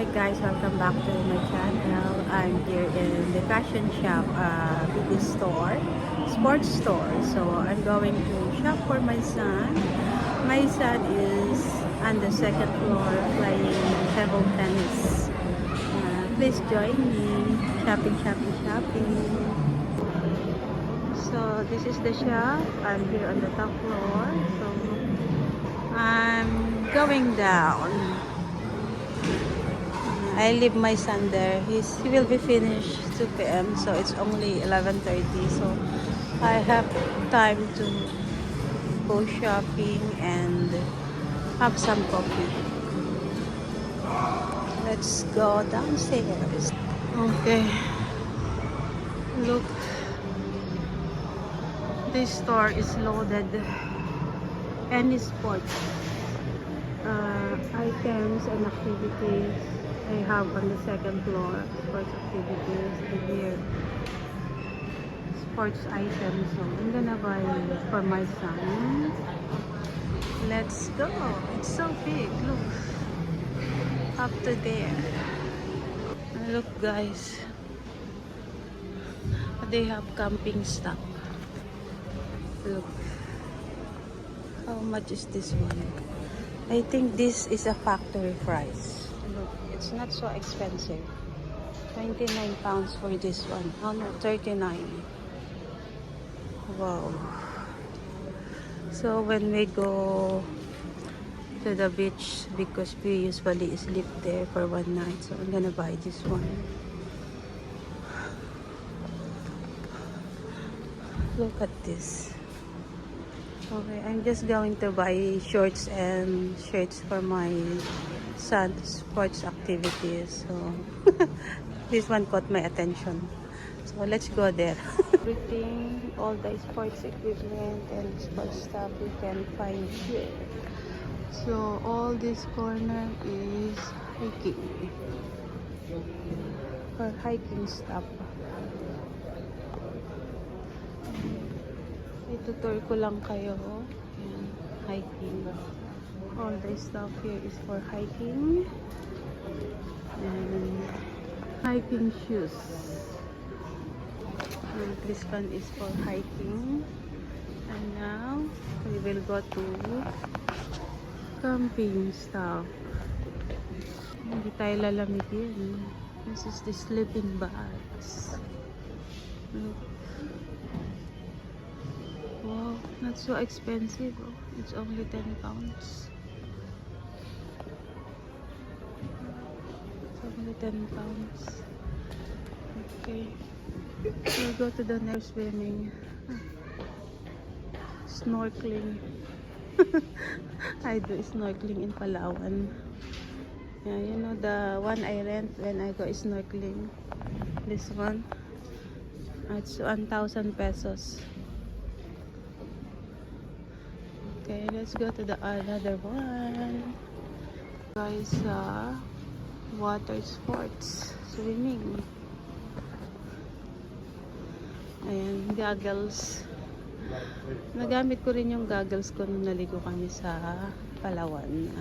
Hi guys, welcome back to my channel. I'm here in the fashion shop, big store, sports store. So I'm going to shop for my son. My son is on the second floor playing table tennis. Please join me. Shopping, shopping, shopping. So this is the shop. I'm here on the top floor. So I'm going down. I leave my son there. He will be finished 2 p.m. So it's only 11:30. So I have time to go shopping and have some coffee. Let's go downstairs. Okay. Look. This store is loaded. Any sports items and activities I have on the second floor. Sports activities and here sports items. So I'm gonna buy for my son. Let's go. It's so big. Look up to there. Look guys, they have camping stuff. Look, how much is this one? I think this is a factory price. Look, it's not so expensive. 29 pounds for this one. Oh no, 39. Wow. So when we go to the beach, because we usually sleep there for one night, so I'm gonna buy this one. Look at this. Okay, I'm just going to buy shorts and shirts for my son's sports activities. So this one caught my attention. So let's go there. Everything, all the sports equipment and sports stuff you can find here. So all this corner is hiking. For hiking stuff. Itutur ko lang kayo. Ayan, hiking. All the stuff here is for hiking. And hiking shoes. And this one is for hiking. And now we will go to camping stuff. Hindi tayo lalamigin. This is the sleeping bags. Look. Wow, not so expensive. Oh. It's only 10 pounds. It's only 10 pounds. Okay. We'll go to the next swimming. Snorkeling. I do snorkeling in Palawan. Yeah, you know the one I rent when I go snorkeling. This one. It's 1,000 pesos. Okay, let's go to the other one. Guys, water sports, swimming. Ayan, goggles. Nagamit ko rin yung goggles ko nung naligo kami sa Palawan.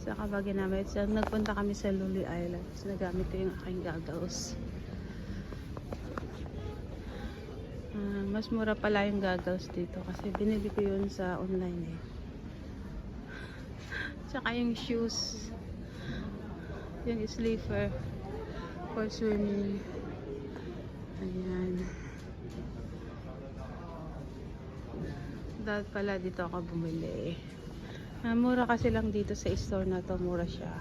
Sa kabagay namin, nagpunta kami sa Luli Island. So, nagamit ko yung aking goggles. Mas mura pala yung goggles dito kasi binili ko yun sa online eh. Tsaka yung shoes, yung sleeper for swimming. Ayan. Dahil pala dito ako bumili. Mura kasi lang dito sa store na to, mura siya.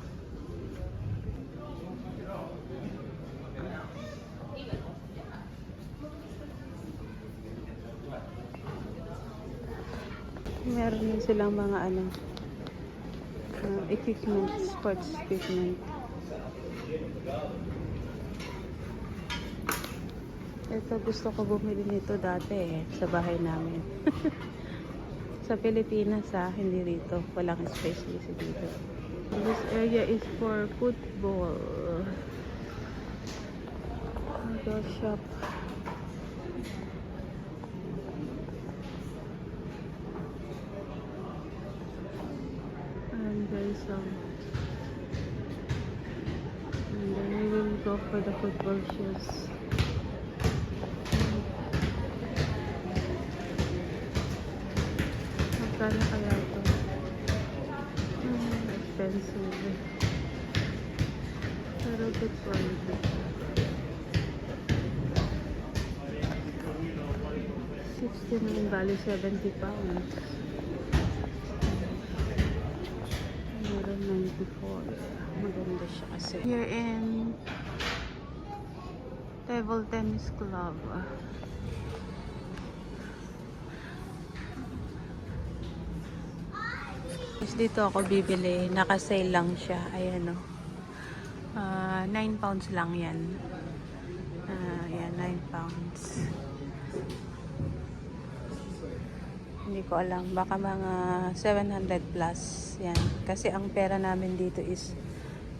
Meron din silang mga equipment, sports equipment. Ito gusto ko bumili nito dati sa bahay namin. Sa Pilipinas hindi rito. Walang space dito. This area is for football. Ito shop. And there is go for the football shoes. Magkano kaya ito? Expensive. Pero good quality. 69 bali 70 pounds. Meron 94. Maganda siya kasi. Here in Table Tennis Club. Dito ako bibili. Naka-sale lang siya. Ayan o. 9 pounds lang yan. Ayan, 9 pounds. Hindi ko alam. Baka mga 700 plus. Yan. Kasi ang pera namin dito is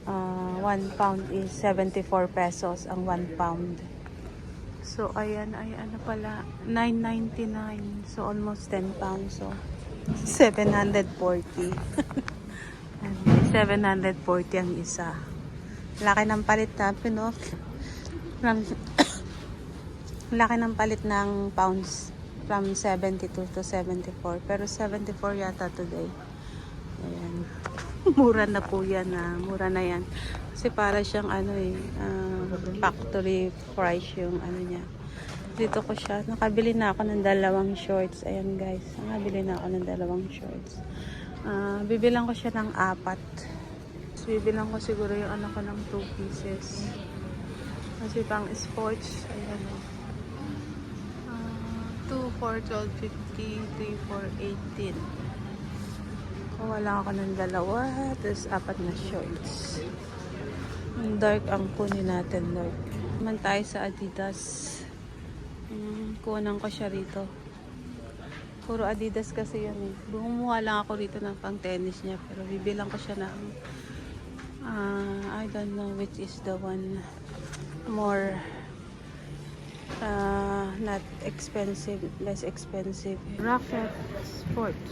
1 pound is 74 pesos ang 1 pound. So, ayan. Ay, ano pala. 9.99. So, almost 10 pounds. So, 740. 740 ang isa. Laki ng palit natin, no? Laki ng palit ng pounds from 72 to 74. Pero 74 yata today. Ayan. Mura na po yan. Mura na yan. Kasi para siyang ano factory price yung ano niya. Dito ko siya. Nakabili na ako ng 2 shorts. Ayan guys. Nakabili na ako ng 2 shorts. Bibilang ko siya ng 4. So, bibilang ko siguro yung anak ko ng 2 pieces. Kasi pang sports. Ayan o. 2 for 12.50. 3 for 18. Wala ako ng 2. Tapos 4 na shorts. Ang dark ang kunin natin. Dark. Naman tayo sa Adidas. Kunan ko siya rito. Puro Adidas kasi yun eh. Bumuha lang ako rito ng pang tennis niya. Pero bibilang ko siya ng I don't know which is the one more not expensive, less expensive. Racket sports.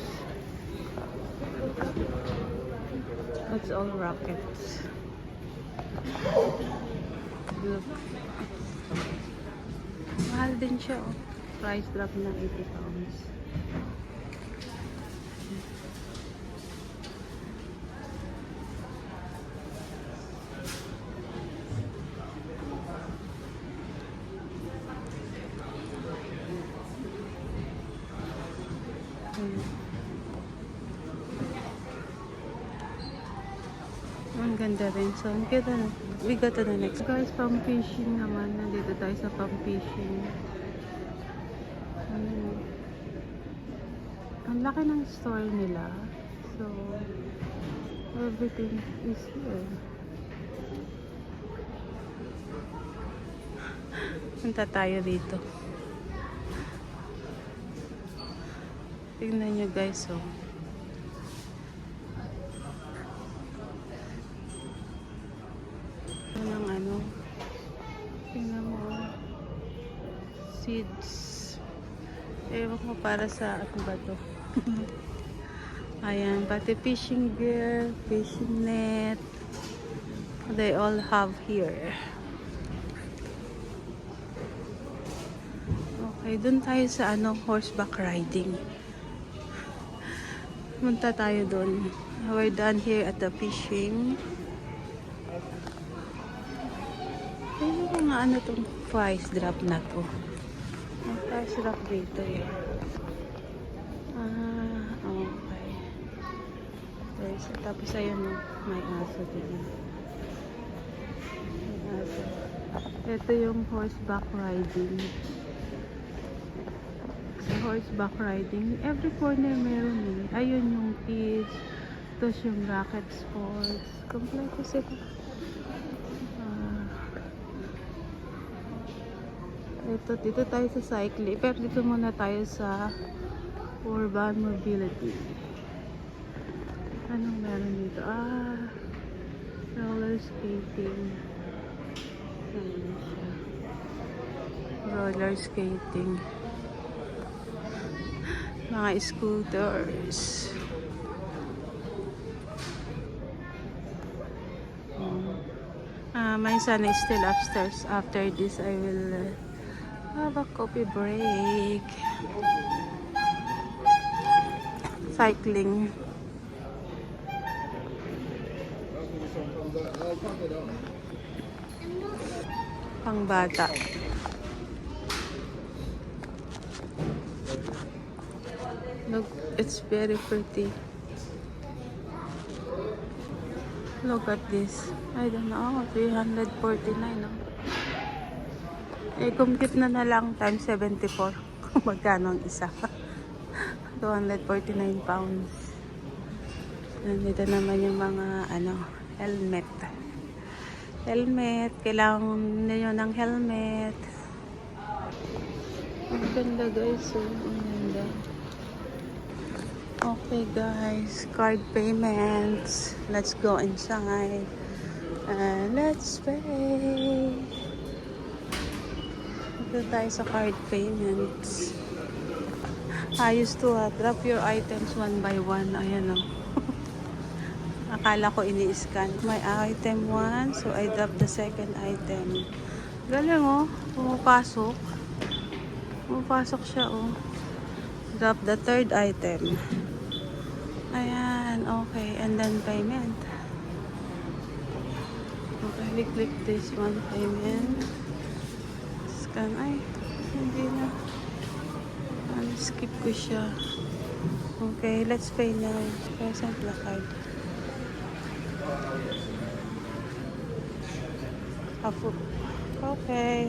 It's all rackets. Look. Mahal din siya, oh. Price drop na 80 pounds. Ang ganda rin. So, we go to the next. Guys, pang fishing naman. Nandito tayo sa pang fishing. Ang laki ng store nila. So, everything is here. Punta tayo dito. Tignan nyo guys, oh. Tingnan mo, seeds. Ewan ko para sa ano ba to. Ayan, pati fishing gear, fishing net, they all have here. Okay, dun tayo sa ano, horseback riding. Punta tayo dun. We're done here at the fishing. Ayun ko nga ano tong price drop na to. Ang price drop dito eh. Okay. So, tapos ayun o, may aso din. May aso. Ito yung horseback riding. Sa horseback riding, every corner meron eh. Ayun yung kids. Tapos yung racket sports. Kompleto sila. Dito tayo sa cycling. Pero dito muna tayo sa urban mobility. Anong meron dito? Roller skating. Ayan siya. Roller skating. Mga scooters. My son is still upstairs. After this, I will have a coffee break. Cycling. Pangbata. Look, it's very pretty. Look at this. I don't know, 349. No? Eh, compute na lang times 74. Kung magkano ang isa. 249 pounds. Nandito naman yung mga, helmet. Helmet. Kailangan nyo ng helmet. Ang ganda guys. So, ang ganda. Okay guys. Card payments. Let's go inside. And let's pay. Ito tayo sa card payments. I used to drop your items one by one. Ayan o. Akala ko ini-scan. My item 1. So, I drop the second item. Galing o. Pumapasok. Pumapasok siya o. Drop the third item. Ayan. Okay. And then payment. Okay. We click this one. Payment. Scan. Ay. Hindi na. Skip ko siya. Okay, let's pay now. Present la card. Apo. Okay.